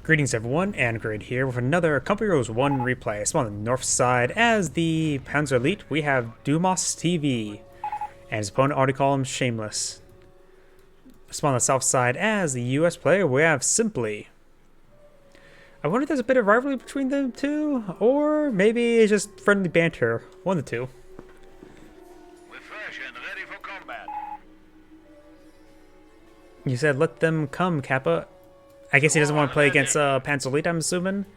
Greetings everyone, and Grid here with another Company Heroes 1 replay. So on the north side, as the Panzer Elite, we have DumaisTV, and his opponent already called him Shameless. So on the south side, as the US player, we have Simply. I wonder if there's a bit of rivalry between them two, or maybe it's just friendly banter. One of the two. We're fresh and ready for combat. You said let them come, Kappa. I guess he doesn't want to play against Panzer Elite, I'm assuming.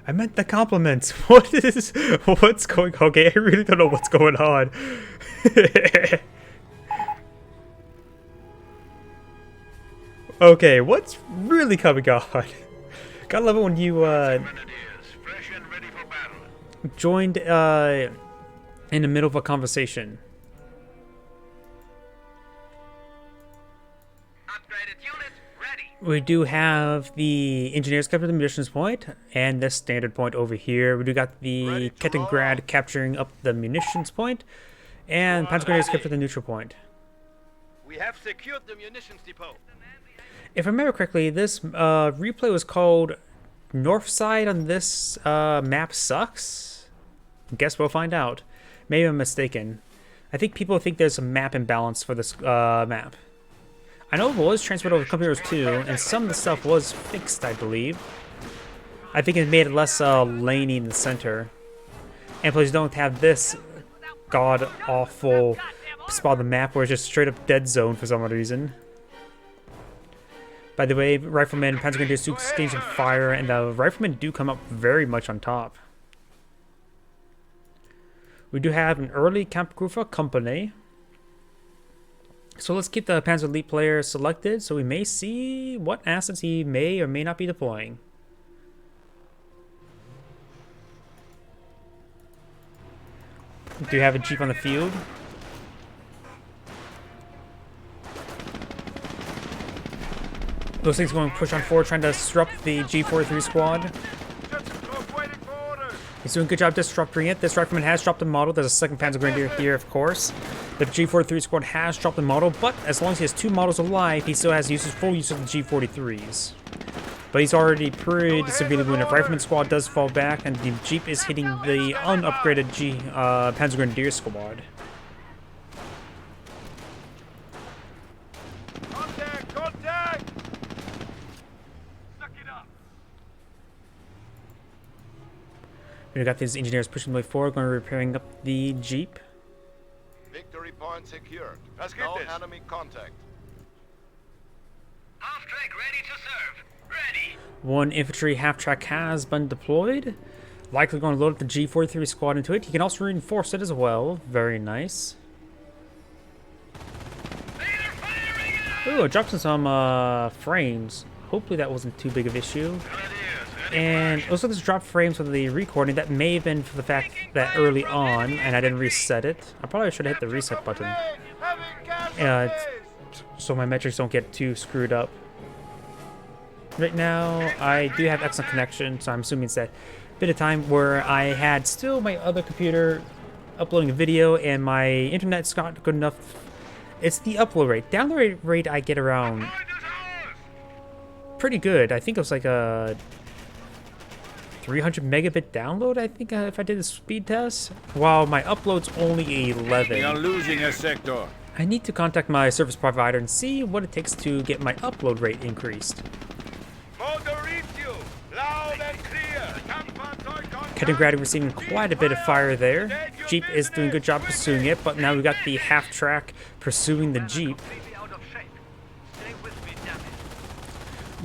I meant the compliments. What's going on? Okay, I really don't know what's going on. Okay, what's really coming on? Gotta love it when you joined in the middle of a conversation. We do have the engineers capturing the munitions point, and the standard point over here. We do got the Kettengrad capturing up the munitions point, and Panzer Grenadiers capturing the neutral point. We have secured the munitions depot. If I remember correctly, this replay was called North Side on this map sucks? Guess we'll find out. Maybe I'm mistaken. I think people think there's a map imbalance for this map. I know it was transferred over to Company Heroes 2, and some of the stuff was fixed, I believe. I think it made it less laney in the center. And please don't have this god-awful spot on the map where it's just straight up dead zone for some odd reason. By the way, Riflemen, Panzer Grenadiers do exchange some fire, and the Riflemen do come up very much on top. We do have an early Kampfgruppe company. So let's keep the Panzer Elite player selected, so we may see what assets he may or may not be deploying. Do you have a Jeep on the field? Those things going to push on forward, trying to disrupt the G43 squad. He's doing a good job disrupting it. This Rifleman has dropped the model. There's a second Panzer Grenadier here, of course. The G43 squad has dropped the model, but as long as he has two models alive, he still has full use of the G43s. But he's already pretty severely wounded. Rifleman squad does fall back, and the Jeep is hitting the unupgraded Panzer Grenadier squad. Contact! Suck it up. We got these engineers pushing the way forward, going to repairing up the Jeep. Victory point secured. No enemy contact. Half track ready to serve. Ready. One infantry half-track has been deployed. Likely going to load up the G43 squad into it. He can also reinforce it as well. Very nice. Ooh, it drops in some frames. Hopefully that wasn't too big of an issue. And also this dropped frames for the recording. That may have been for the fact that early on, and I didn't reset it. I probably should have hit the reset button. So my metrics don't get too screwed up. Right now, I do have excellent connection, so I'm assuming it's that bit of time where I had still my other computer uploading a video, and my internet's not good enough. It's the upload rate. Download rate I get around pretty good. I think it was like a 300 megabit download, I think, if I did a speed test, while my upload's only 11. We are losing a sector. I need to contact my service provider and see what it takes to get my upload rate increased. Kettengrad receiving quite a bit of fire there. Jeep is doing a good job pursuing it, but now we've got the half-track pursuing the Jeep.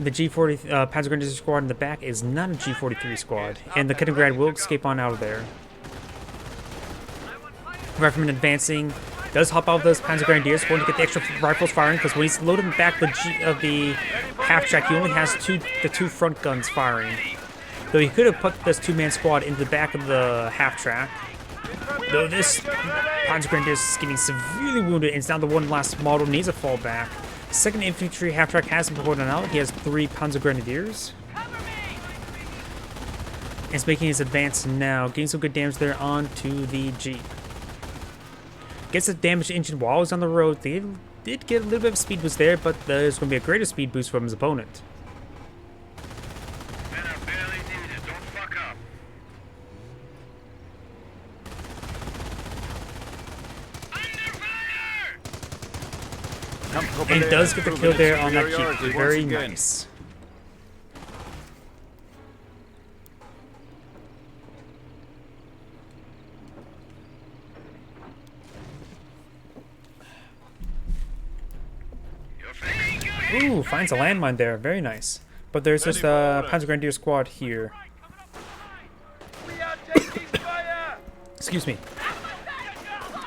The G40 Panzer Grenadier squad in the back is not a G43 squad, and the Kettengrad will escape on out of there. Rifleman advancing, does hop out of those Panzer Grenadiers, going to get the extra rifles firing, because when he's loading back the half-track, he only has the two front guns firing. Though he could have put this two-man squad into the back of the half-track. Though this Panzer Grenadier is getting severely wounded, and it's now the one last model needs a fallback. Second infantry half-track has been pulled out. He has 3 Panzer Grenadiers. And he's making his advance now, getting some good damage there onto the Jeep. Gets the damaged engine while he's on the road. They did get a little bit of speed boost there, but there's going to be a greater speed boost from his opponent. Men are barely needed. Don't fuck up. And he does get the kill there on that Jeep. Very nice. Ooh, finds a landmine there. Very nice. But there's just a Panzer Grenadier squad here. Excuse me.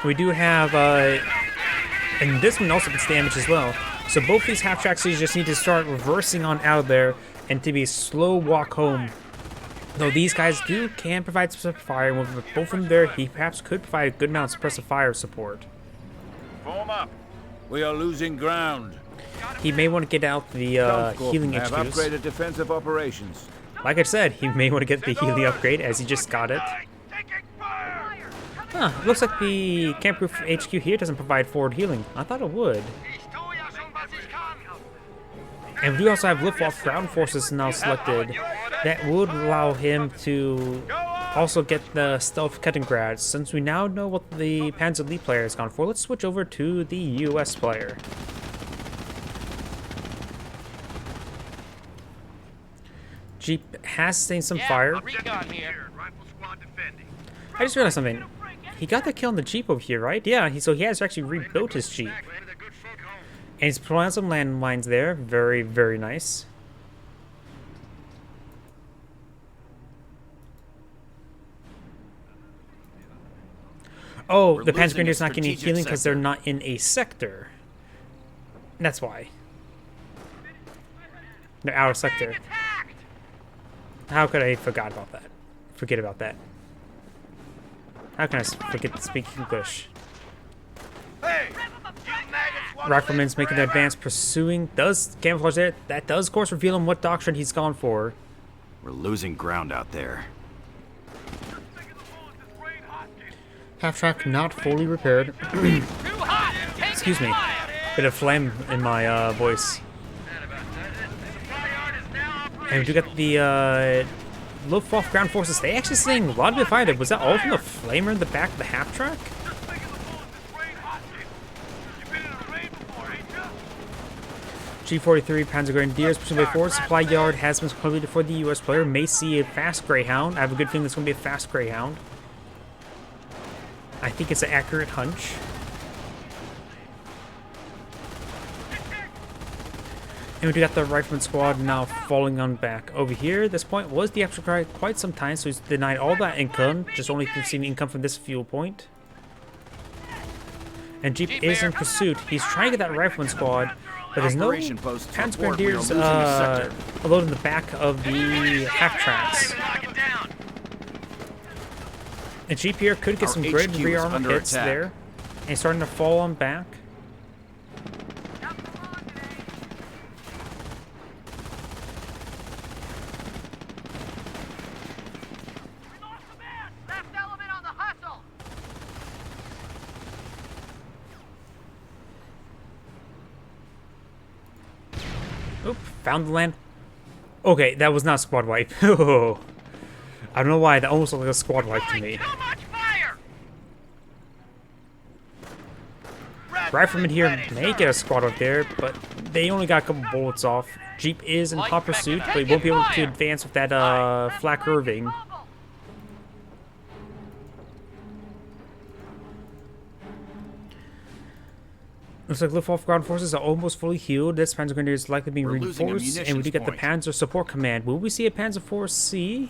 We do have, and this one also gets damage as well. So both these half-tracks just need to start reversing on out of there and to be a slow walk home. Though these guys can provide suppressive fire, and with both of them there, he perhaps could provide a good amount of suppressive fire support. Form up. We are losing ground. He may want to get out the healing have HQs. upgraded defensive operations. Like I said, he may want to get the healing upgrade as he just got it. Huh, looks like the Camp Roof HQ here doesn't provide forward healing. I thought it would. And we do also have lift-off ground forces now selected. That would allow him to also get the stealth Kettengrad. Since we now know what the Panzer League player has gone for, let's switch over to the US player. Jeep has sustained some fire. I just realized something. He got the kill on the Jeep over here, right? Yeah, so he has actually rebuilt his Jeep. And he's putting on some landmines there. Very, very nice. Oh, the Panzer Grenadier's not getting healing because they're not in a sector. That's why. They're out of sector. How could I forget about that? Forget about that. How can I forget to speak English? Rifleman's making the advance, pursuing. Does camouflage there? That does, of course, reveal him what doctrine he's gone for. We're losing ground out there. Half track not fully repaired. Excuse me. Bit of phlegm in my voice. And we do get the low-off ground forces. They actually seeing a lot of it fire. Was that all from the flamer in the back of the half track? G43 Panzer Grenadiers pushing way forward. Supply yard has been completed for the US player. May see a fast Greyhound. I have a good feeling it's going to be a fast Greyhound. I think it's an accurate hunch. And we do got the Rifleman squad now falling on back. Over here, this point was the actual cry quite some time, so he's denied all that income, just only receiving income from this fuel point. And Jeep is in pursuit. He's trying to get that Rifleman squad, but there's no Panzer Grenadiers loaded in the back of the half tracks. And Jeep here could get some great rear armor hits there. And he's starting to fall on back. Oop, found the land. Okay, that was not a squad wipe. I don't know why, that almost looked like a squad wipe to me. Rifleman here may get a squad wipe there, but they only got a couple bullets off. Jeep is in hot pursuit, but he won't be able to advance with that flak Irving. Looks like lift-off ground forces are almost fully healed. This Panzer Grenadier is likely being reinforced, and we do get the Panzer Support Command. Will we see a Panzer Force C?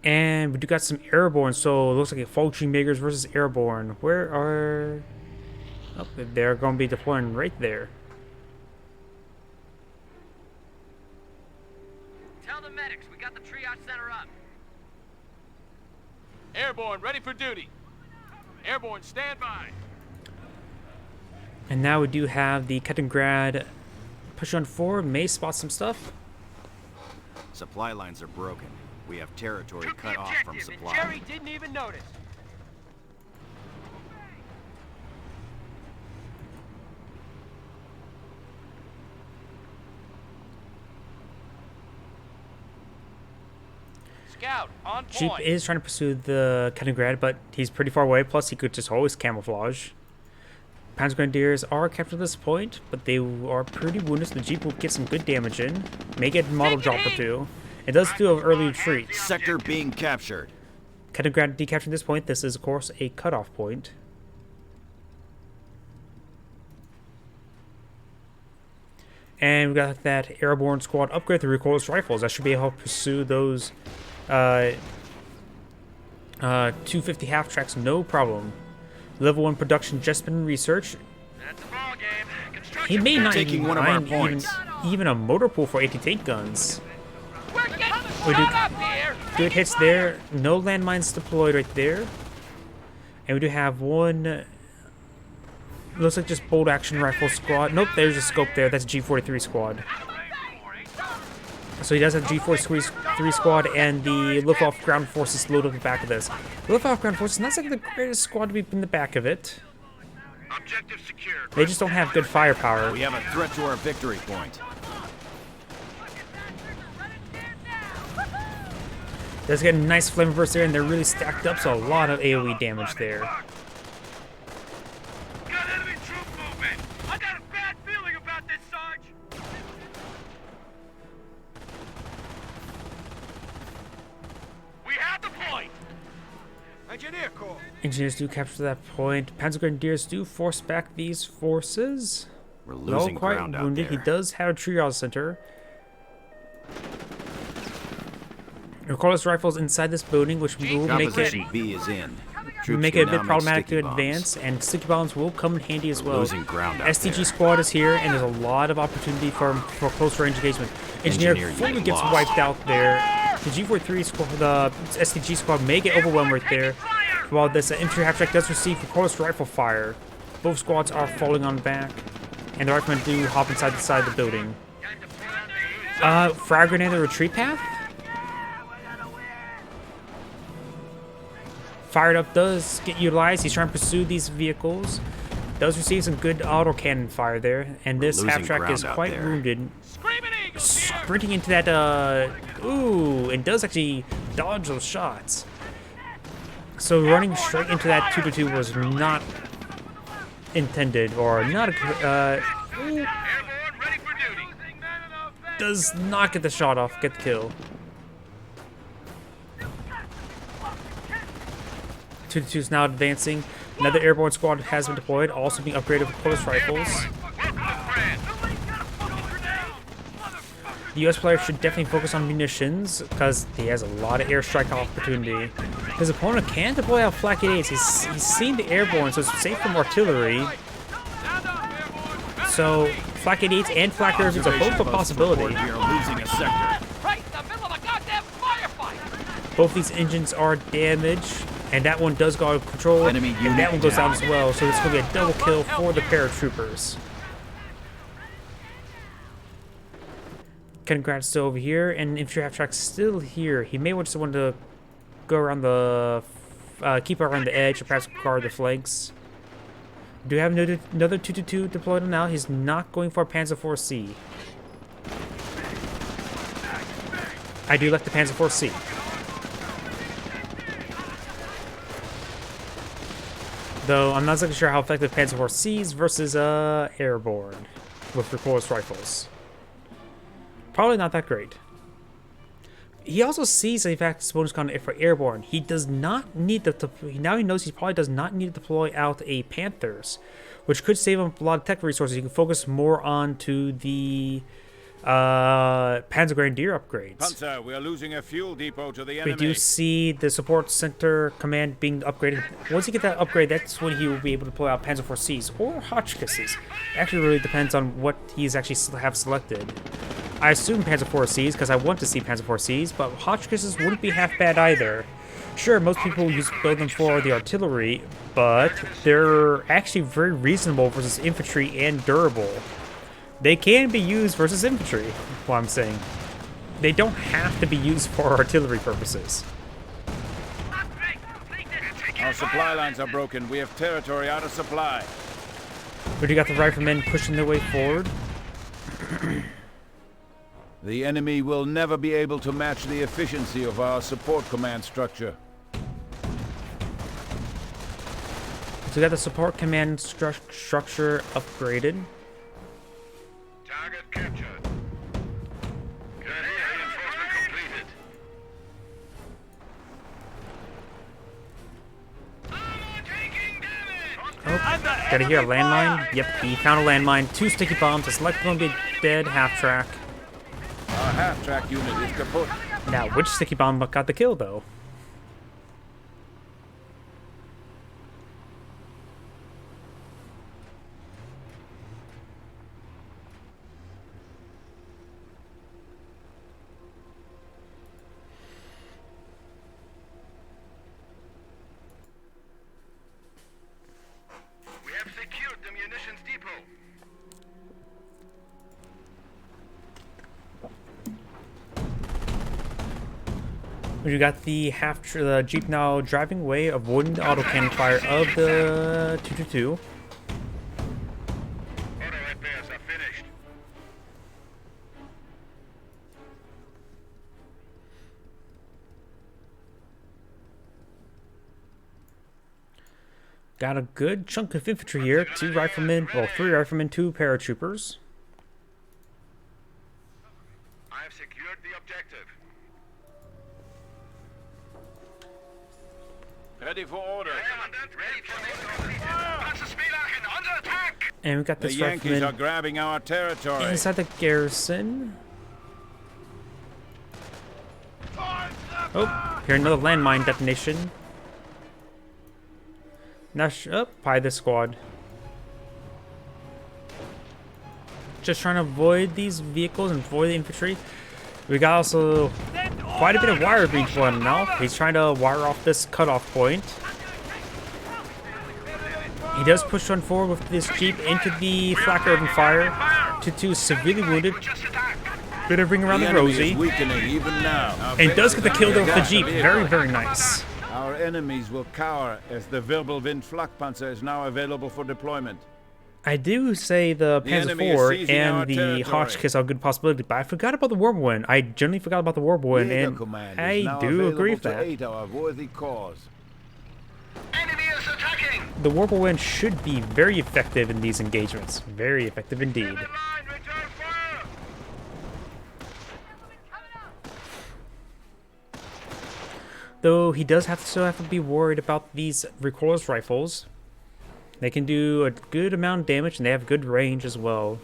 And we do got some airborne, so it looks like a Falching Makers versus airborne. Where are... Oh, they're going to be deploying right there. Tell the medics we got the triage center up. Airborne, ready for duty. Airborne, stand by. And now we do have the Kettengrad push on forward. May spot some stuff. Supply lines are broken. We have territory cut off from supply. Jerry didn't even notice. Scout, on Jeep point. is trying to pursue the Kaliningrad, but he's pretty far away. Plus, he could just always camouflage. Panzer Grenadiers are captured at this point, but they are pretty wounded, so the Jeep will get some good damage in. May get a model drop or two. It does do an early retreat. Sector being captured. Kaliningrad decaptured at this point. This is, of course, a cutoff point. And we got that airborne squad upgrade the recoilless rifles. That should be able to pursue those 250 half tracks, no problem. Level 1 production just been researched. That's a ball game. He may not Taking even one of our mind points. even a motor pool for anti-tank guns. We're getting We do- shot up here. Good hits there. No landmines deployed right there. And we do have one. Looks like just bolt action rifle squad. Nope, there's a scope there. That's G43 squad. So he does have G43 squad and the Luftwaffe ground forces loaded on the back of this. Luftwaffe ground forces, not like the greatest squad to be in the back of it. Objective secured. They just don't have good firepower. We have a threat to our victory point. Does get a nice flame burst there, and they're really stacked up, so a lot of AoE damage there. Got enemy troop movement. I got a bad feeling about this, Sarge. We have the point. Engineer Corps. Engineers do capture that point. Panzer Grenadiers do force back these forces. We're Though losing quite ground out wounded, he there. does have a triage center. Recoilless rifles inside this building, which will make it Composition B is in. Troops make can it a now bit make problematic to sticky bombs. advance, and sticky bombs will come in handy as well. Losing ground out STG there. squad is here, and there's a lot of opportunity for close range engagement. Engineer Engineer fully unit gets lost. wiped out there. The G43 squad, the STG squad may get overwhelmed right there, while this infantry half track does receive recoilless rifle fire. Both squads are falling on back, and the riflemen do hop inside the side of the building. Frag grenade the retreat path. Fired up does get utilized. He's trying to pursue these vehicles. Does receive some good auto cannon fire there, and this losing half track ground is out quite there. wounded. Screaming Eagles here. Sprinting into that, ooh, and does actually dodge those shots. So running straight into that 2-2 was not intended, or not a, Airborne, ready for duty. does not get the shot off, get the kill. 2-2 is now advancing. Another airborne squad has been deployed, also being upgraded with close rifles. The US player should definitely focus on munitions, because he has a lot of airstrike opportunity. His opponent can deploy out flak 88s. He's seen the airborne, so it's safe from artillery. So flak 88s and flak 30s are both a possibility. We are losing a sector. Right in the middle of a goddamn firefight. Both these engines are damaged, and that one does go out of control, Enemy and unit that one goes down down. as well. So it's going to be a double kill for the paratroopers. Kengrad's still over here, and infantry half track's still here. He may just want to go around the, keep around the edge, or perhaps guard the flanks. Do we have another 2-2 deployed now? He's not going for a Panzer IV-C. I do like the Panzer IV-C. Though I'm not exactly sure how effective Panzer IV-C's versus airborne with recoilless rifles. Probably not that great. He also sees that in fact his bonus con for airborne. He does not need to. Now he knows he probably does not need to deploy out a Panthers, which could save him a lot of tech resources. He can focus more on to the Panzer Grenadier upgrades. Panzer, we are losing a fuel depot to the We enemy. do see the support center command being upgraded. Once you get that upgrade, that's when he will be able to pull out Panzer IV-Cs or Hotchkisses. Actually, really depends on what he's actually have selected. I assume Panzer IV-Cs because I want to see Panzer IV-Cs, but Hotchkisses wouldn't be half bad either. Sure, most people build them for the artillery, but they're actually very reasonable versus infantry and durable. They can be used versus infantry, what I'm saying. They don't have to be used for artillery purposes. Our supply lines are broken. We have territory out of supply. But you got the riflemen pushing their way forward. The enemy will never be able to match the efficiency of our support command structure. So we got the support command structure upgraded. Target captured. Reinforcement completed. Oh, gotta hear a landmine. Yep, he found a landmine. 2 sticky bombs. It's likely going to be dead. Half track. Our half-track unit is kaput. Now, which sticky bomb got the kill, though? We have secured the munitions depot. You got the the Jeep now driving away, avoiding the autocannon fire of the 222. Auto repairs are finished. Got a good chunk of infantry here. 2 riflemen, well, 3 riflemen, 2 paratroopers. I have secured the objective. Ready for order. Commandant, ready for mission completed. Panzerspielwagen, under attack! And we got The this Yankees are rifleman grabbing our territory. inside the garrison. Oh, here another landmine detonation. Now, by the squad. Just trying to avoid these vehicles and avoid the infantry. We got also quite a bit of wire breach for him now. He's trying to wire off this cutoff point. He does push on forward with this Jeep into the flak urban fire. 2 severely wounded. Bit of ring around the enemy rosy. is weakening even now. And does get the kill there with the Jeep. Very, very nice. Our enemies will cower as the Wirbelwind Flakpanzer is now available for deployment. I do say the Panzer enemy is IV seizing our and the territory. Hotchkiss are a good possibility, but I forgot about the Whirlwind. I generally forgot about the Whirlwind, Jaeger and Command is I now do agree with available to that. aid our worthy cause. Enemy is attacking! The Whirlwind should be very effective in these engagements. Very effective indeed. Line, return fire! Though he does still have to be worried about these recoilless rifles. They can do a good amount of damage, and they have good range as well.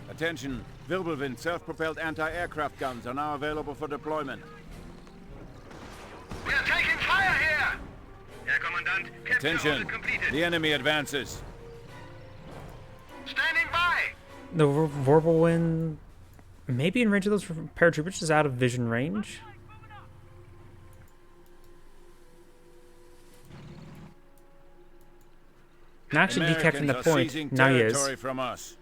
Attention, Wirbelwind self-propelled anti-aircraft guns are now available for deployment. We are taking fire here! Herr Kommandant, capture order Attention, completed. the enemy advances. Standing by! The Whirlwind, maybe in range of those paratroopers, is out of vision range. Not actually decapitating the Americans are point. seizing Now he is. territory from us.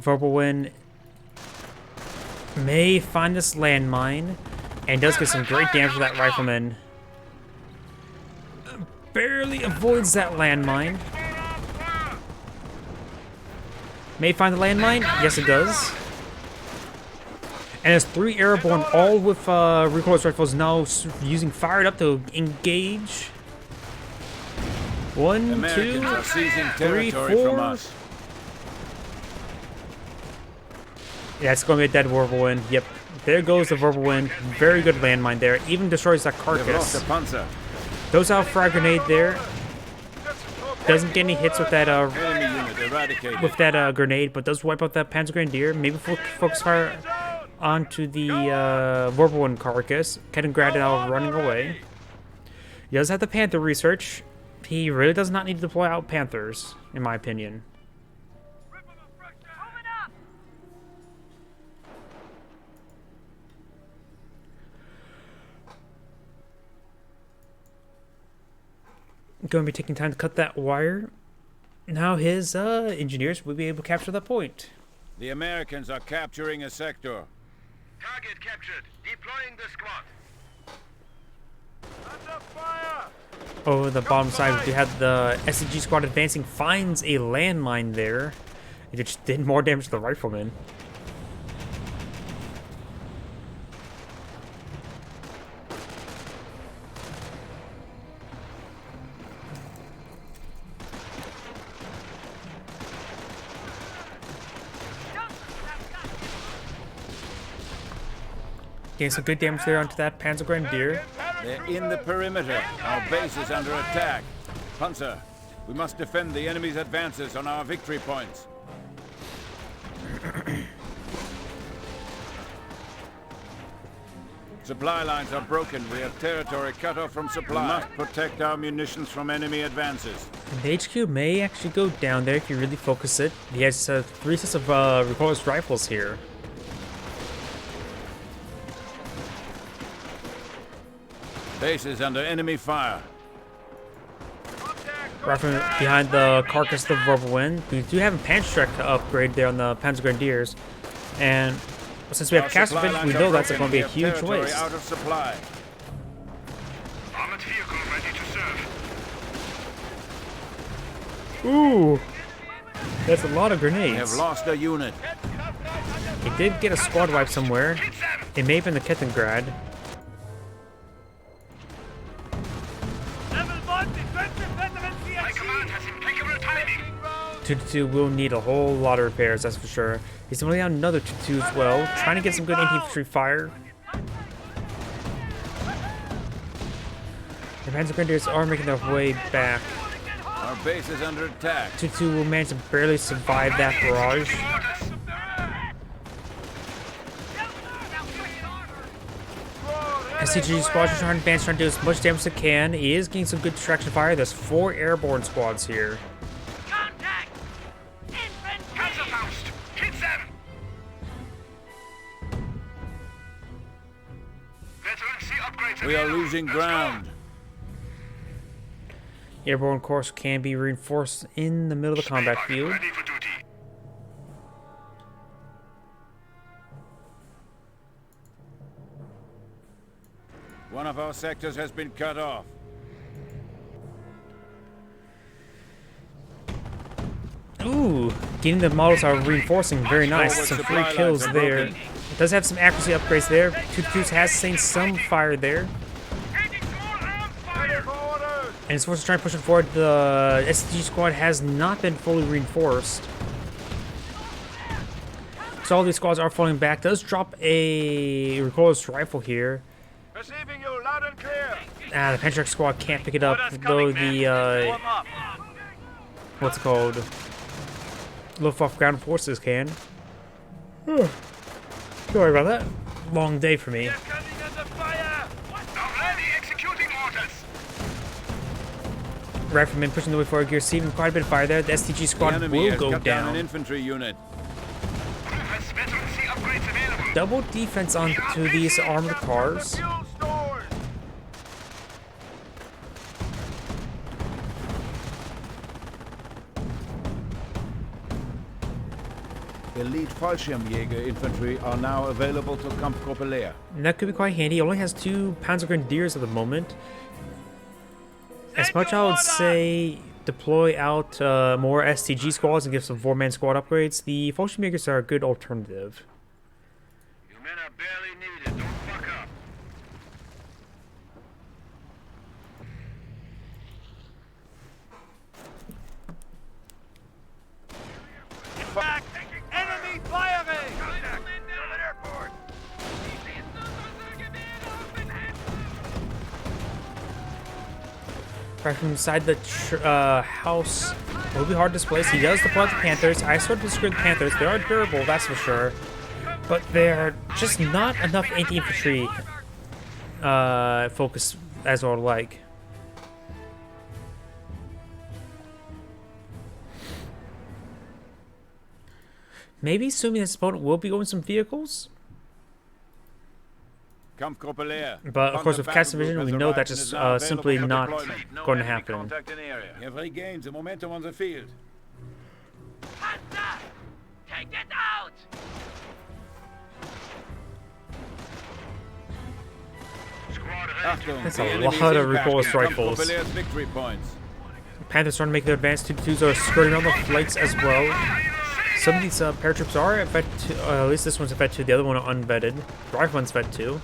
Whirlwind may find this landmine and does get some great damage to that rifleman. Barely avoids that landmine. May find the landmine. Yes, it does. And it's 3 airborne, all with recoilless rifles now using fired up to engage. 1, 2, Americans are seizing 3, territory from 4. us. Yeah, it's going to be a dead Whirlwind. Yep. There goes the Whirlwind. Very good landmine there. Even destroys that We've lost a carcass. panzer. Throws out frag grenade there. Doesn't get any hits with that Enemy unit eradicated. grenade, but does wipe out that Panzer Grenadier. Maybe focus fire onto the Whirlwind carcass. Kaliningrad now running away. He does have the Panther research. He really does not need to deploy out Panthers, in my opinion. Going to be taking time to cut that wire. Now his engineers will be able to capture that point. The Americans are capturing a sector. Target captured. Deploying the squad. Under fire! Over the bottom side, we had the SCG squad advancing, finds a landmine there. It just did more damage to the rifleman. Getting some good damage there onto that Panzer Grenadier. They're in the perimeter. Our base is under attack. Panzer, we must defend the enemy's advances on our victory points. Supply lines are broken. We have territory cut off from supply. We must protect our munitions from enemy advances. The HQ may actually go down there if you really focus it. He has 3 sets of recoilless rifles here. Base is under enemy fire. Right from behind the carcass of the Whirlwind. We do have a Panzerstreck to upgrade there on the Panzer Grenadiers. And since we have Casterfish, we know that's going to be a huge waste. Out of supply. Armored vehicle ready to serve. Ooh! That's a lot of We have grenades. lost a unit. He did get a squad wipe somewhere. It may have been the Kittengrad. My command has impeccable timing. 222 will need a whole lot of repairs, that's for sure. He's only down another 222 as well, trying to get some good anti-infantry fire. The Panzer Grenadiers are making their way back. Our base is under attack. 222 will manage to barely survive that barrage. SCG squads are trying to advance, trying to do as much damage as they can. He is getting some good distraction fire. There's 4 airborne squads here. Contact! Infantry! Panzerfaust! Hit them! Veteran C upgrades We are available. losing Let's go. ground. Airborne course can be reinforced in the middle of the combat Spacewalk field. ready for duty. One of our sectors has been cut off. Ooh, getting the models are reinforcing, very nice. Some free kills there. It does have some accuracy upgrades there. 222 has seen some fire there. And it's forced to try and push it forward. The SCG squad has not been fully reinforced. So all these squads are falling back. Does drop a recoilless rifle here. Receiving you loud and clear. The Panzerstreck squad can't pick it up, though the, what's it called? Luftwaffe ground forces can. Sorry about that. Long day for me. Coming under fire. Already executing orders. Riflemen pushing the way forward, receiving quite a bit of fire there. The STG The squad enemy will has go cut down an down. infantry unit. Has veteran C upgrades available. Double defense onto these armored cars. Fuel stores. Elite Fallschirmjäger infantry are now available to Kampfgruppe Leer. And that could be quite handy. He only has 2 Panzer Grenadiers at the moment. As much I would say deploy out more STG squads and give some 4-man squad upgrades. The Fallschirmjägers are a good alternative. You men are barely needed. Don't fuck up. Back. Enemy firing. Contact. Airport. Right from inside the house, it will be hard to displace. He does deploy the Panthers. I sort of disagree with the Panthers. They are durable, that's for sure. But they're just not enough anti-infantry focus as I would like. Maybe assuming his opponent will be going some vehicles. Kampfgruppe Leer. But of course with Cast Panzer Division Battle we Group know has that's arrived just and is now available simply for not deployment. No going to enemy happen. contact in area. We have regained the momentum on the field. Panzer! Take it out! Squad Achtung, That's the a enemy's lot of impact recoilless has come for rifles. Villiers' victory points. Panthers trying to make their advance. 2-2s are skirting around the flanks as well. Some of these paratroops are at vet 2. At least this one's at vet 2. The other one are unvetted. The rifle one's vet 2.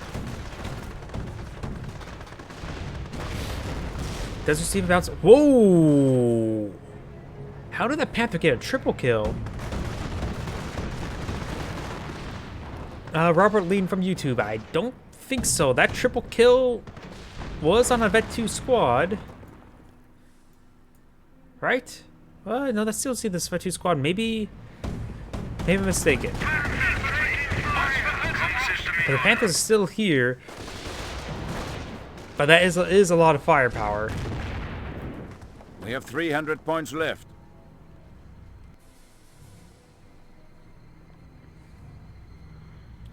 Does receive a bounce. Whoa! How did that Panther get a triple kill? Robert Lean from YouTube. I don't think so. That triple kill was on a vet 2 squad. Right? No, let's still see this vet 2 squad. Maybe I'm mistaken. But the Panthers is still here. But that is a lot of firepower. We have 300 points left.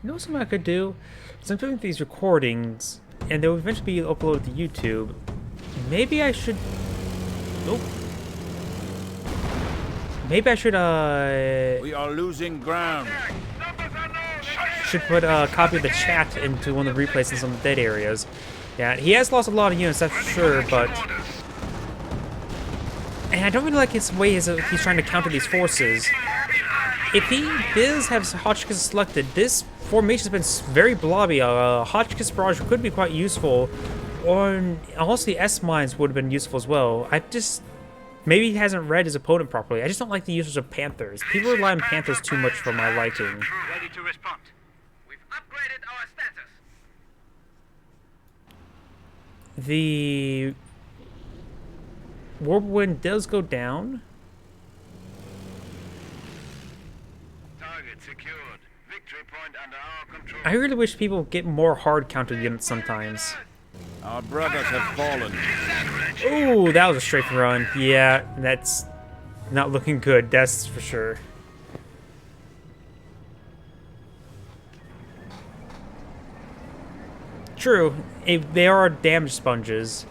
You know something I could do? Since I'm doing these recordings, and they'll eventually be uploaded to YouTube, maybe I should... Nope. Maybe I should, We are losing ground. should put a copy of the chat into one of the replays in some dead areas. Yeah, he has lost a lot of units, that's for sure, but... And I don't really like his way he's trying to counter these forces. If he does have Hotchkiss selected, this formation has been very blobby. Hotchkiss barrage could be quite useful, or also the S-mines would have been useful as well. Maybe he hasn't read his opponent properly. I just don't like the usage of Panthers. People rely on Panthers too much for my liking. Ready to respond. We've upgraded our status. The Whirlwind does go down. Target secured. Victory point under our control. I really wish people get more hard counter units sometimes. Our brothers have fallen. Ooh, that was a strafe run. Yeah, that's not looking good, that's for sure. True, they are damage sponges.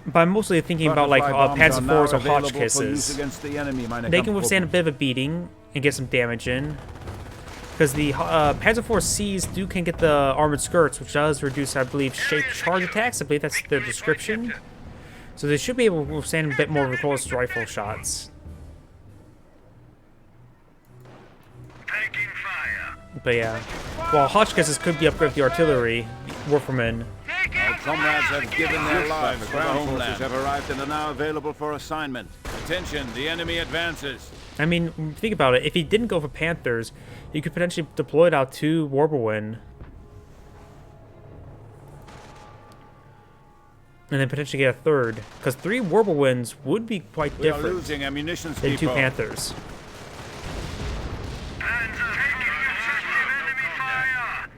But I'm mostly thinking about like Panzer IVs or Hotchkisses. They can withstand a bit of a beating and get some damage in. Because the Panzer IV Cs can get the armored skirts, which does reduce, I believe, shaped charge attacks. I believe that's their description. So they should be able to withstand a bit more recoilless rifle shots. Taking fire. But yeah, while Hotchkisses could be upgraded with the artillery, Warfermen. Our comrades have given their lives. The ground forces have arrived and are now available for assignment. Attention, the enemy advances. I mean, think about it. If he didn't go for Panthers, he could potentially deploy it out to Warberwind. And then potentially get a third. Because 3 Warberwinds would be quite We are different losing ammunition than 2 depot. Panthers. Enemy fire.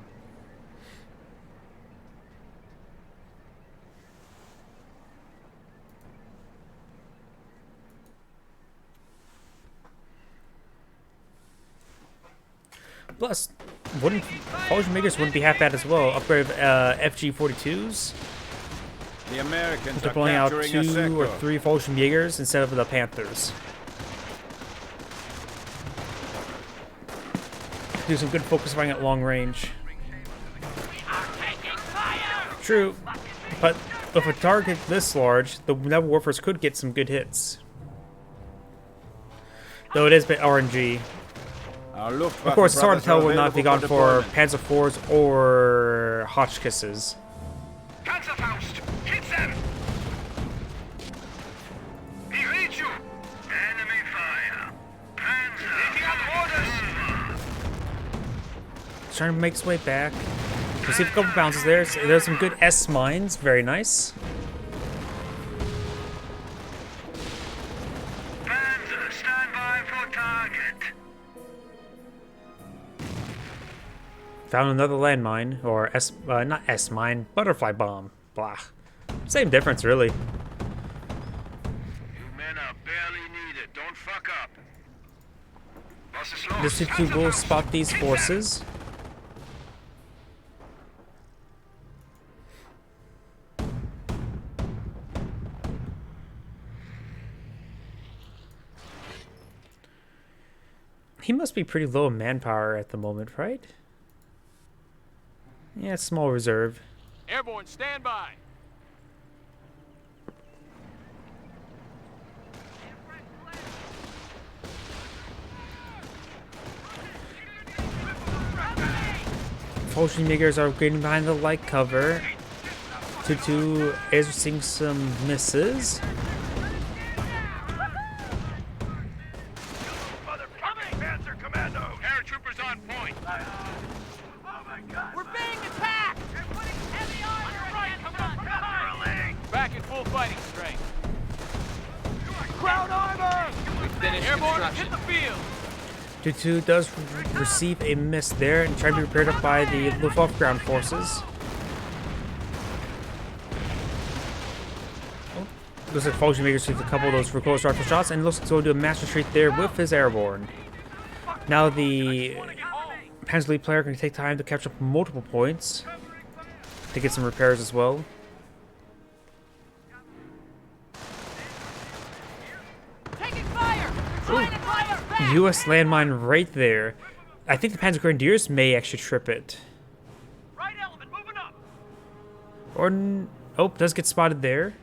Plus, Fallujah Makers wouldn't be half bad as well. Upgrade of FG-42s. The Americans are Deploying out capturing a 2 sector. or 3 Fallujah Jaegers instead of the Panthers. Do some good focus firing at long range. Taking fire. True, but if a target this large, the Naval Warfers could get some good hits. Though it is a bit RNG. Of course, it's hard to tell whether or not if they gone for Panzer IVs or Hotchkisses. Panzerfaust. Hit them. He reads you. Enemy fire. Panzer. Taking out orders. Trying to make its way back. Receive a couple bounces there. There's some good S mines. Very nice. Panzer, stand by for target. Found another landmine, or not S mine, butterfly bomb. Blah. Same difference, really. You men are barely needed. Don't fuck up. Boss is lost. This 2 will spot these forces. He must be pretty low in manpower at the moment, right? Yeah, small reserve. Airborne, stand by. Fallschirmjägers are getting behind the light cover. 2-2 is seeing some misses. Motherfucking Panzer Commando! Paratroopers on point. Oh my god! We're being attacked! They're putting heavy armor against us! Back in full fighting strength. Crowd armor! Airborne, hit the field. 2-2 does receive a miss there and try to be repaired up by the Luftwaffe ground forces. Looks like Fallschirmjäger took a couple of those recoil rifle shots and looks like he's going to do a master retreat there with his airborne. Now the Panzer League player can take time to catch up multiple points to get some repairs as well. Taking fire! They're trying to fire back! US landmine right there. I think the Panzer Grenadiers may actually trip it. Right element, moving up! Oh, does get spotted there.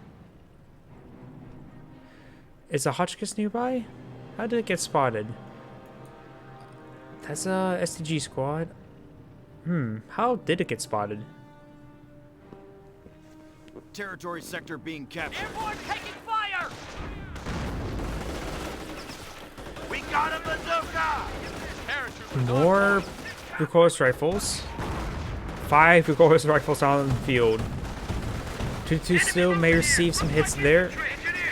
Is a Hotchkiss nearby? How did it get spotted? That's a STG squad. How did it get spotted? Territory sector being captured. Airborne taking fire! We got a bazooka! Paratroopers More recoilless rifles. 5 recoilless rifles on the field. 2-2 still may receive some hits there.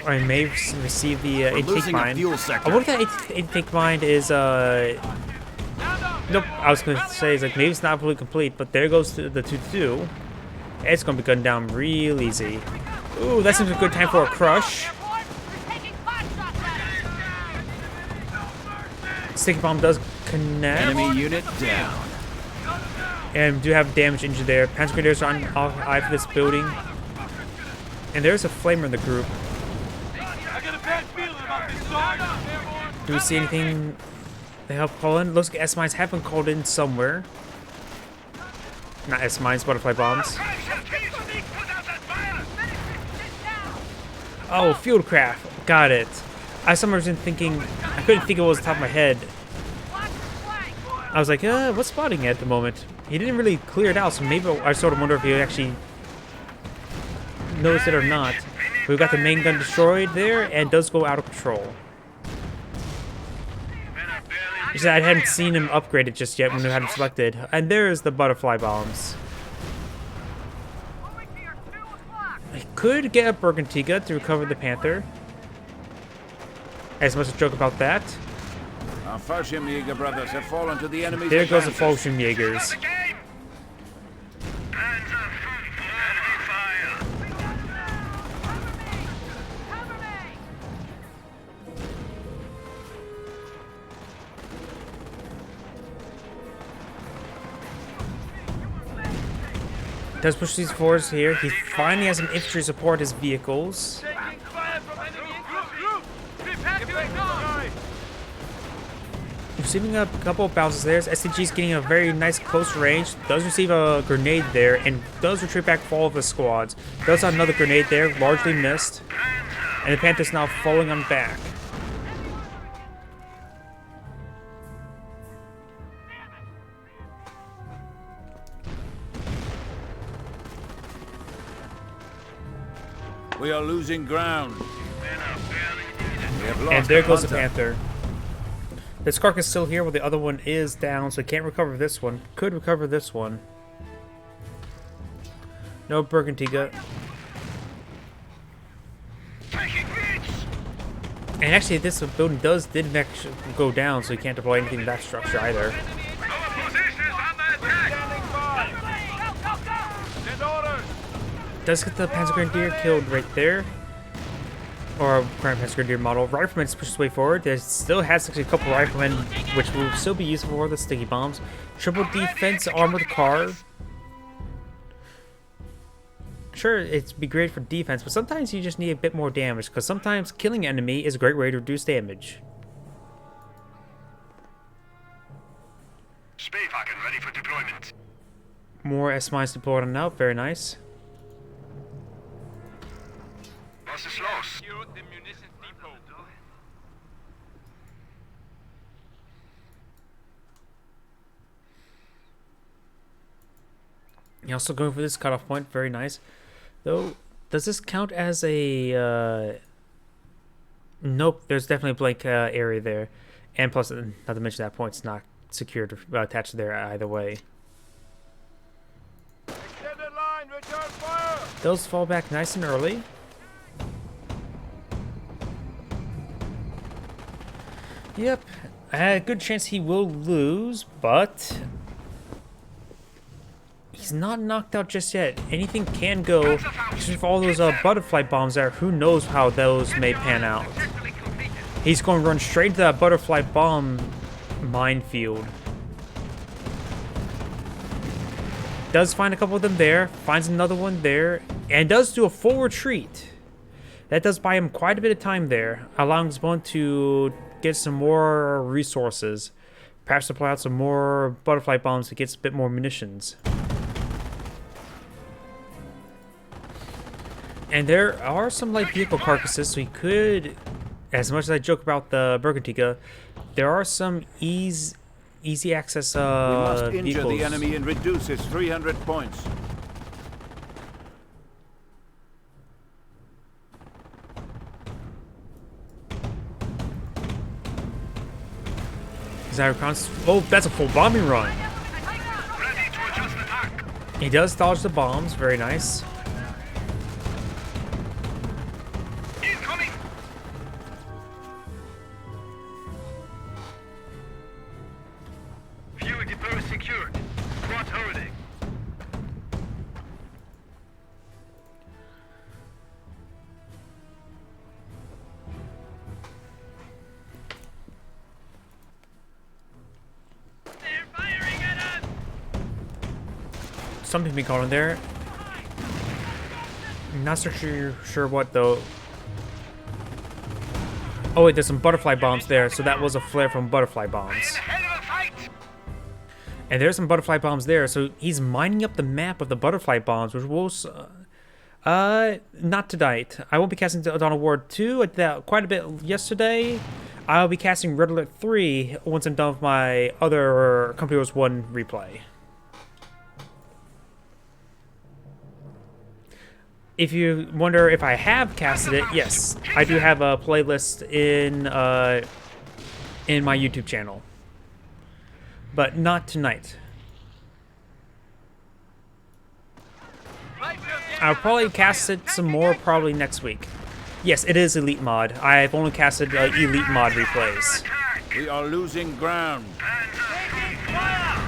Or I may receive the We're intake losing a mine. fuel I sector. wonder if that intake mine is nope, I was gonna say, like, maybe it's not fully complete, but there goes the 2-2. It's gonna be gunned down real easy. Ooh, that seems a good time for a crush. Airborne, they're taking pot shots at us! Sticky bomb does connect. Enemy unit down. And do have damage injured there. Panzer Grenadiers are on eye for this building. And there's a flamer in the group. I got a bad feeling about this, Sergeant. Do we see anything to help call in? Looks like S-mines have been called in somewhere. Not S-mines, butterfly bombs. Oh, field craft. Got it. I for some reason thinking, I couldn't think it was the top of my head. I was like, what's spotting at the moment? He didn't really clear it out, so maybe I sort of wonder if he actually noticed it or not. We've got the main gun destroyed there, and does go out of control. He said I hadn't seen him upgraded just yet when we had him selected. And there's the butterfly bombs. I could get a Bergantiga to recover the Panther. As much a joke about that. Our Fallschirmjäger brothers have fallen to the enemy's There goes the advances. Fallschirmjägers. Does push these forwards here. He finally has some infantry support his vehicles. Taking fire from enemy group. Evacuate now. Receiving a couple of bounces there. STG is getting a very nice close range. Does receive a grenade there and does retreat back for all of his squads. Does have another grenade there, largely missed. And the Panther's now falling on back. We are losing ground. We have lost And there a goes the hunter. Panther. This Skark is still here, while the other one is down, so can't recover this one. Could recover this one. No Bergantiga. And actually, this building did actually go down, so you can't deploy anything in that structure either. Send orders. Does get the Panzer Grenadier killed right there. Or Grand Panzer Grenadier model. Rifleman pushes his way forward. There still has actually a couple riflemen, which will still be useful for the sticky bombs. Triple defense armored car. Sure, it'd be great for defense, but sometimes you just need a bit more damage, because sometimes killing an enemy is a great way to reduce damage. Spacewagen ready for deployment. More S-mines deployed on out. Very nice. Was ist los? Secure the munitions depot. You're also going for this cutoff point. Very nice. Though, does this count as a... Nope, there's definitely a blank area there. And plus, not to mention that point's not secured or attached there either way. Extended line, return fire! Those fall back nice and early. Yep, a good chance he will lose, but he's not knocked out just yet. Anything can go. Just with all those butterfly bombs there, who knows how those may pan out. He's going to run straight into that butterfly bomb minefield. Does find a couple of them there, finds another one there, and does do a full retreat. That does buy him quite a bit of time there, allowing his opponent to get some more resources. Perhaps supply out some more butterfly bombs to get a bit more munitions. And there are some light vehicle carcasses, so he could, as much as I joke about the Bergantica, there are some easy access We must injure vehicles. the enemy and reduce his 300 points. Oh, that's a full bombing run. Ready to adjust attack. He does dodge the bombs. Very nice. Incoming. Fuel depot secured. Squad holding. They're firing at us! Something being called in there. Not so sure what though. Oh wait, there's some butterfly bombs there, so that was a flare from butterfly bombs. Ahead of a fight. And there's some butterfly bombs there, so he's mining up the map of the butterfly bombs, which will not tonight. I won't be casting Dawn of War 2. I did that quite a bit yesterday. I'll be casting Red Alert 3 once I'm done with my other Company Wars 1 replay. If you wonder if I have casted it, yes, I do have a playlist in my YouTube channel, but not tonight. I'll probably cast it some more probably next week. Yes, it is Elite Mod. I've only casted Elite Mod replays. We are losing ground. Taking fire!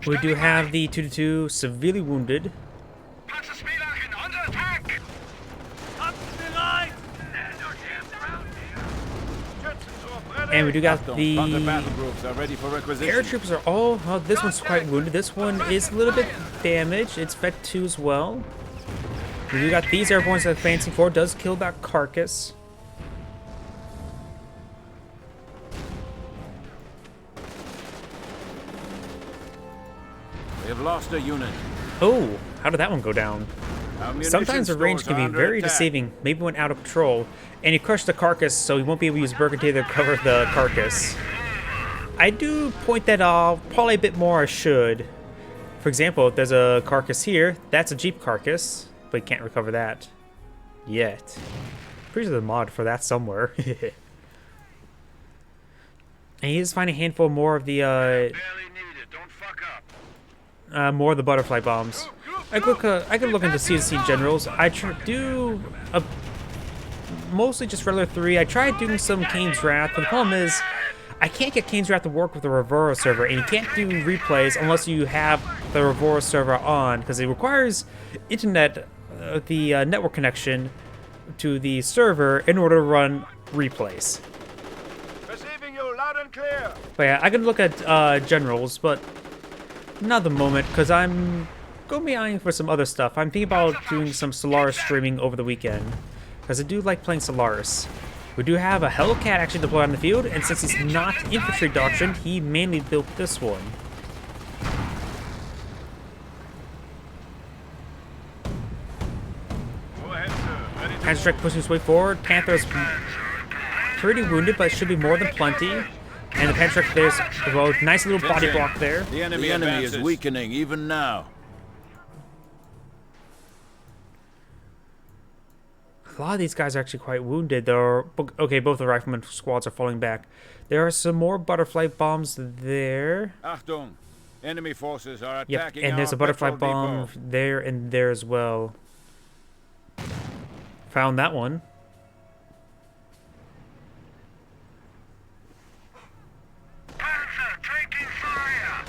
We do have the 2-2 severely wounded. Panzerspielwagen under attack. Up to the line! And we do got the Thunder battle groups are ready for requisition. paratroopers are all... Oh, this one's quite wounded. This one is a little bit damaged. It's Vet 2 as well. We do got these airbornes that are advancing forward. Does kill that carcass. We have lost a unit. Oh, how did that one go down? Our munition Sometimes the range stores can are be under very attack. deceiving, maybe when out of control. And he crushed the carcass, so he won't be able to use Burgundy to cover the carcass. I do point that out probably a bit more I should. For example, if there's a carcass here, that's a Jeep carcass, but you can't recover that yet. Pretty sure there's a mod for that somewhere. And he is finding a handful more of the Barely needed. Don't fuck up. more of the butterfly bombs. I could look into CSC generals. I do mostly just regular 3. I tried doing some Kane's Wrath, but the problem is I can't get Kane's Wrath to work with the Revora server, and you can't do replays unless you have the Revora server on, because it requires internet, the network connection to the server in order to run replays. Receiving you loud and clear. But yeah, I could look at generals, but not at the moment, because I'm going to be eyeing for some other stuff. I'm thinking about doing some Solaris streaming over the weekend, because I do like playing Solaris. We do have a Hellcat actually deployed on the field, and since he's not infantry doctrine, he mainly built this one. Panther Strike pushing his way forward. Panther's pretty wounded, but should be more than plenty. And the Panther Strike there's well, nice little body block there. The enemy is weakening even now. A lot of these guys are actually quite wounded. They're okay. Both the rifleman squads are falling back. There are some more butterfly bombs there. Achtung! Enemy forces are Yep, attacking and there's our a butterfly petrol bomb depot. there and there as well. Found that one. Panzer taking fire!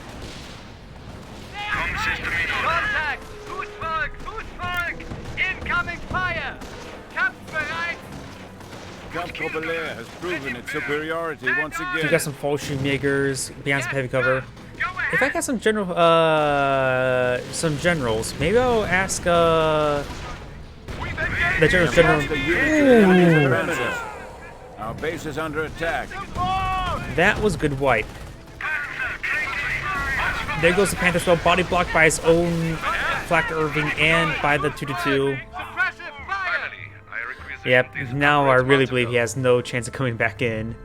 Com system in order. Contact! Fußvolk! Fußvolk! Incoming fire! Kampfbereit! Camp Cobelair has proven its superiority once We again. got some Fallschirmjägers behind some heavy cover. Go ahead! If I got some generals, maybe I'll ask the general. The unit enemy's advances. Our base is under attack. That was good wipe. Panzer taking fire! There goes the Panther Spell, body blocked by his own Flak Irving and by the 2-2. Suppressive fire! I requisition Yep, this now I really believe he multiple. has no chance of coming back in.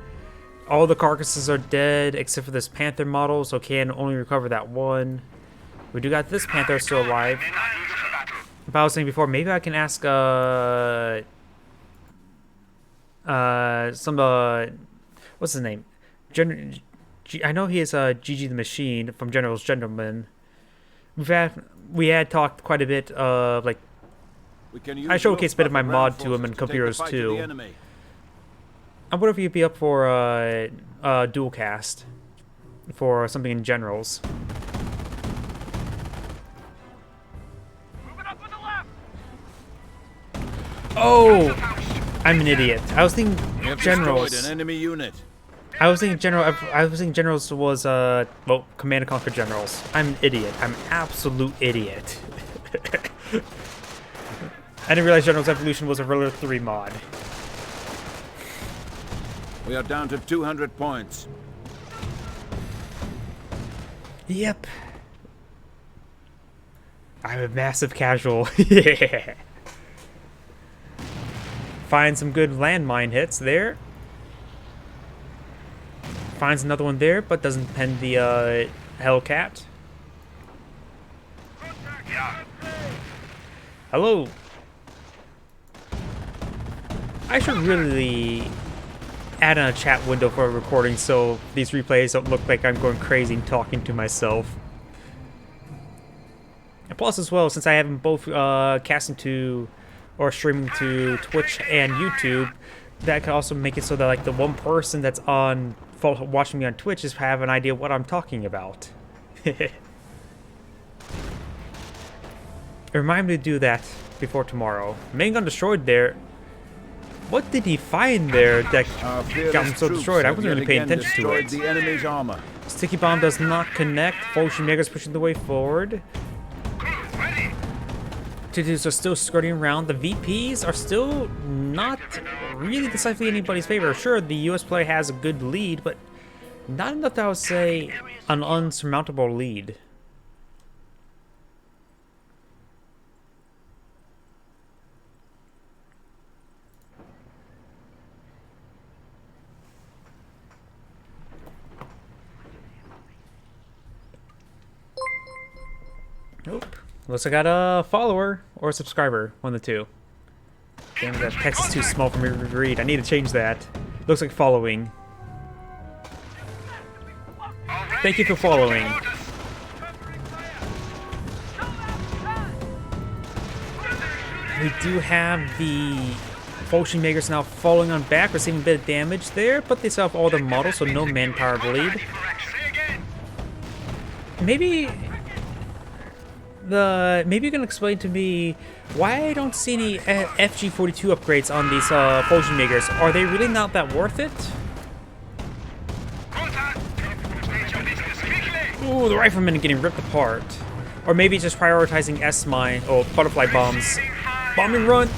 All the carcasses are dead except for this Panther model, so can only recover that one. We do got this Panther still alive. But I was saying before, maybe I can ask what's his name? I know he is GG the Machine from General's Gentleman. We had talked quite a bit of like We can use I showcased a bit of my Luftwaffe mod ground to him in forces to take the Compuros fight to the 2. enemy. I wonder if you'd be up for dual cast for something in Generals. Moving up on the left! Oh, I'm an idiot. I was thinking We have Generals. destroyed an enemy unit. I was thinking Generals was well, Command and Conquer Generals. I'm an idiot. I'm an absolute idiot. I didn't realize Generals Evolution was a Ruler 3 mod. We are down to 200 points. Yep. I'm a massive casual. Yeah. Find some good landmine hits there. Finds another one there, but doesn't pen the Hellcat. Hello. I should really add in a chat window for a recording so these replays don't look like I'm going crazy and talking to myself. And plus as well, since I have them both casting to or streaming to Twitch and YouTube, that could also make it so that like the one person that's on watching me on Twitch is have an idea what I'm talking about. Remind me to do that before tomorrow. Main gun destroyed there. What did he find there that Our got him fearless so troops destroyed? I have wasn't yet really paying again attention to destroyed it. the enemy's armor. Sticky bomb does not connect. Fallschirmjäger's pushing the way forward. Ready! Tutus are still skirting around. The VPs are still not really decisively in anybody's favor. Sure, the US player has a good lead, but not enough that I would say an unsurmountable lead. Nope. Unless I got a follower or a subscriber, one of the two. Damn, that text is too small for me to read. I need to change that. Looks like following. Thank you for following. We do have the Fallschirmjägers now falling on back, receiving a bit of damage there, but they still have all their models, so no manpower bleed. Say again! Maybe you can explain to me why I don't see any FG42 upgrades on these Fallschirmjägers. Are they really not that worth it? Contact! Station business quickly! Ooh, the riflemen are getting ripped apart. Or maybe just prioritizing S-mine or butterfly bombs. Bombing run!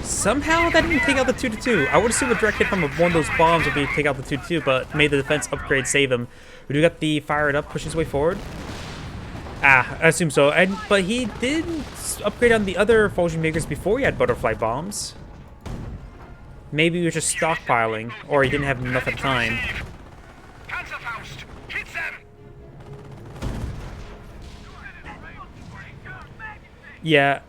Somehow that didn't take out the 2-2. I would assume a direct hit from one of those bombs would be to take out the 2-2, but made the defense upgrade save him. We do got the fire it up, pushing his way forward. Ah, I assume so. But he did upgrade on the other Fulging Makers before he had butterfly bombs. Maybe he was just stockpiling, or he didn't have enough at the time. Panzerfaust, hit them! Yeah,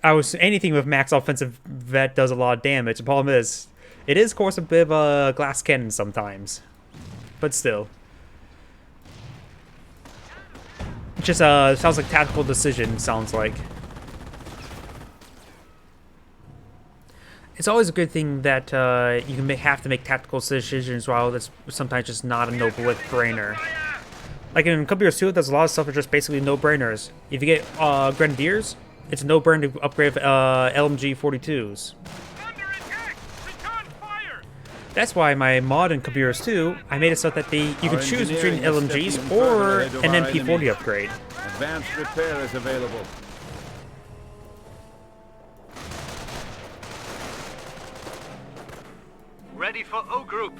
anything with max offensive that does a lot of damage. The problem is, it is, of course, a bit of a glass cannon sometimes, but still. It just sounds like tactical decision. Sounds like. It's always a good thing that you can have to make tactical decisions while it's sometimes just not a no-brainer. Like in Computers 2, there's a lot of stuff that are just basically no-brainers. If you get Grenadiers, it's a no-brainer to upgrade LMG 42s. That's why my mod in Computers 2, I made it so that you can choose between LMGs or an MP40 upgrade. Advanced repair is available. Ready for O group.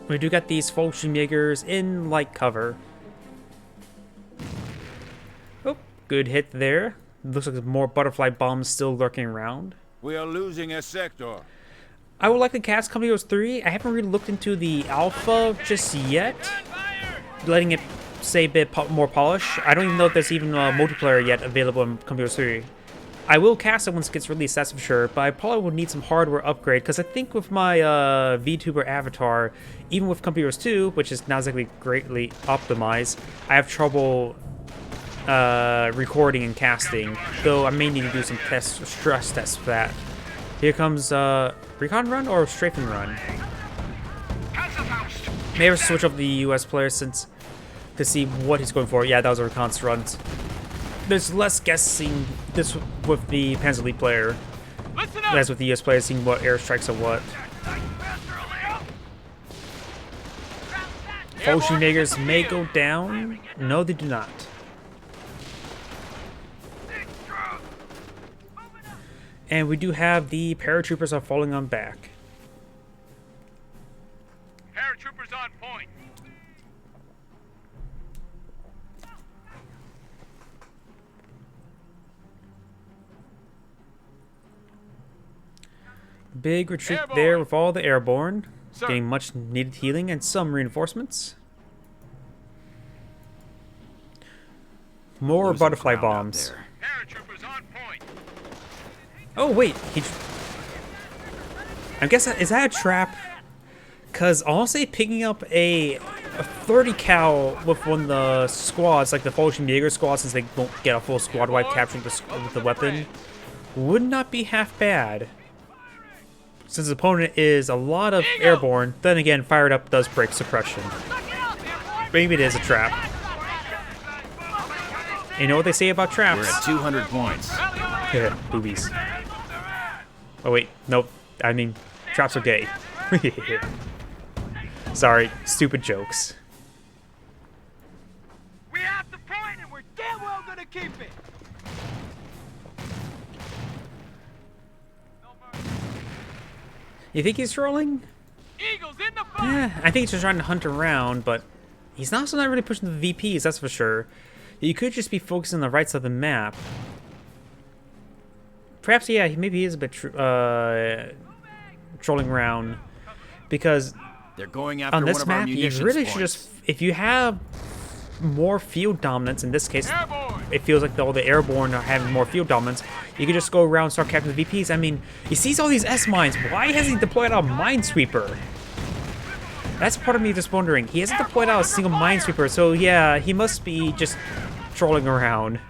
We do got these Fallschirmjägers in light cover. Oh, good hit there. Looks like there's more butterfly bombs still lurking around. We are losing a sector. I would like to cast Computers 3. I haven't really looked into the alpha just yet. Letting it say a bit more polish. I don't even know if there's even a multiplayer yet available in Computers 3. I will cast it once it gets released, that's for sure, but I probably would need some hardware upgrade, because I think with my VTuber avatar, even with Computers 2, which is not exactly greatly optimized, I have trouble recording and casting, though I may need to do some stress tests for that. Here comes Recon Run or Strafing Run? Maybe I'll switch up the US player to see what he's going for. Yeah, that was a Recon Run. There's less guessing this with the Panzer Elite player as with the US player, seeing what airstrikes are what. Fallschirmjägers may go down. No, they do not. And we do have the paratroopers are falling on back. Paratroopers on point. Big retreat Airborne. there with all the airborne. Sir. Getting much needed healing and some reinforcements. More Losing butterfly ground out bombs. there. Paratroopers on point. Oh wait, I guess is that a trap? Cause honestly, picking up a 30 cal with one of the squads, like the Fallschirmjäger squad, since they won't get a full squad wipe capturing with the weapon, would not be half bad. Since the opponent is a lot of airborne, then again, fired up does break suppression. Maybe it is a trap. You know what they say about traps? We're at 200 points. Boobies. Oh wait, nope. I mean, traps are gay. Sorry, stupid jokes. We have the point and we're damn well gonna keep it. You think he's trolling? Eagles in the fight. Yeah, I think he's just trying to hunt around, but he's also not really pushing the VPs, that's for sure. You could just be focusing on the right side of the map. Perhaps, yeah, maybe he is a bit trolling around, because They're going after on one this of our map, you munitions really points. should just, if you have more field dominance, in this case, Airborne. it feels like all the airborne are having more field dominance, you can just go around and start capturing the VPs. I mean, he sees all these S-mines, why hasn't he deployed out a Minesweeper? That's part of me just wondering. He hasn't deployed out a single Minesweeper, so yeah, he must be just trolling around.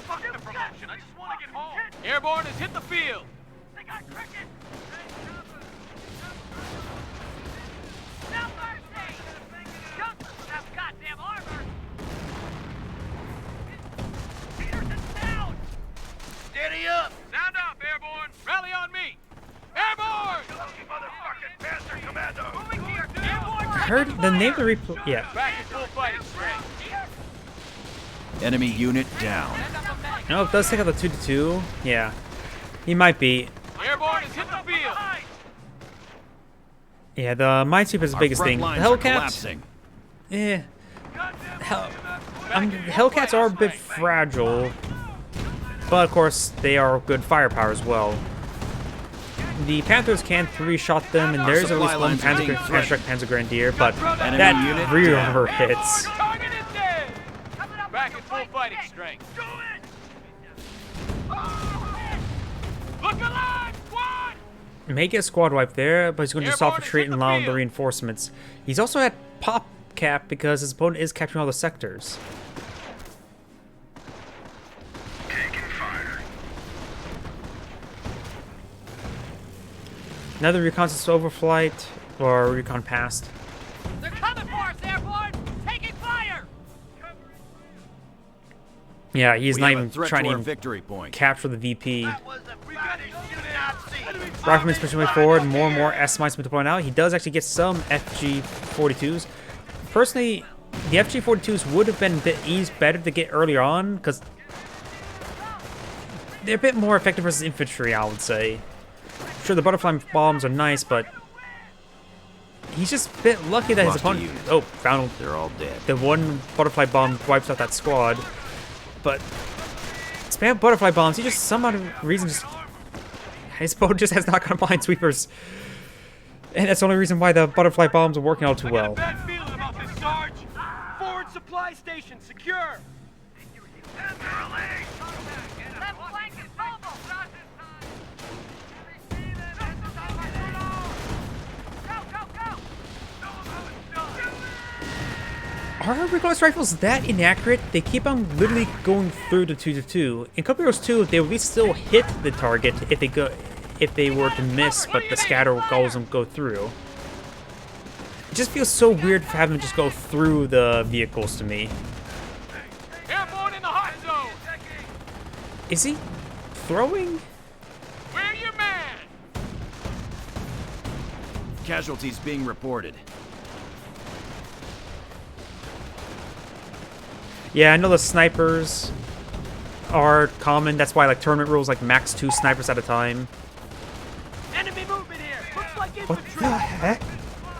Fuck the promotion. I just want to get home. Airborne has hit the field. They got cricket. Now mercy. Junks have goddamn armor. Peterson's down. Steady up! Sound off, Airborne. Rally on me. Airborne. Motherfucking Panzer Commando! Moving to your I heard the name of the replay. Yeah. Back in full fighting strength. Enemy unit down. No, it does take out the 2-2. Yeah. He might be. Airborne has hit the field. Yeah, the Minesweeper is the Our biggest front thing. The lines are Hellcat. collapsing. Eh. Hell, Hellcats are a bit fragile, but of course they are good firepower as well. The Panthers can 3-shot them, and there's at least one Panzer Grenadier, but that rear hits. Target is dead. Back at full fighting strength. Look alive, squad! May get a squad wipe there, but he's going to Airborne soft is retreat in and the allow the field. reinforcements. He's also at pop cap because his opponent is capturing all the sectors. Taking fire. Another reconnaissance overflight, or recon passed. They're coming for us, airborne! Taking fire! Yeah, he's We not have a even threat trying to to our even victory point. capture the VP. Was the fattest unit I've seen. Rifleman's pushing way forward, more and more S-mines been deployed out. He does actually get some FG-42s. Personally, the FG-42s would have been a bit better to get earlier on, because they're a bit more effective versus infantry, I would say. Sure, the butterfly bombs are nice, but he's just a bit lucky that his Lost a opponent... unit. Oh, found They're all dead. the one butterfly bomb wipes out that squad. But spam butterfly bombs, he just some odd reason just... His opponent just has not got minesweepers. And that's the only reason why the butterfly bombs are working out too well. Bad feeling about this, Sarge. Forward supply station secure. Left flank is mobile! Go, go, go! Are recoilless rifles that inaccurate? They keep on literally going through the 2-2. In Cup Heroes 2, they would at least still hit the target if they were to miss, but the scatter goals them go through. It just feels so weird for having them just go through the vehicles to me. Airborne in the hot zone. Is he throwing? Where your man? Casualties being reported. Yeah, I know the snipers are common. That's why like tournament rules like max 2 snipers at a time. Enemy movement here. Looks like What infantry. the heck?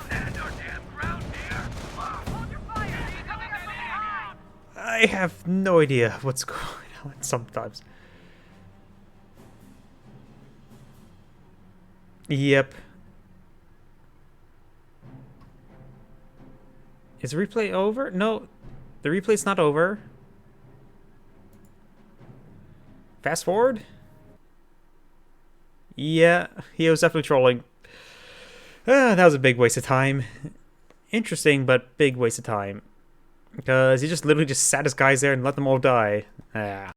Stand your damn ground here. Hold your fire! Coming from behind! I have no idea what's going on sometimes. Yep. Is the replay over? No, the replay's not over. Fast forward? Yeah, he was definitely trolling. That was a big waste of time. Interesting, but big waste of time. Because he just literally just sat his guys there and let them all die. Ah.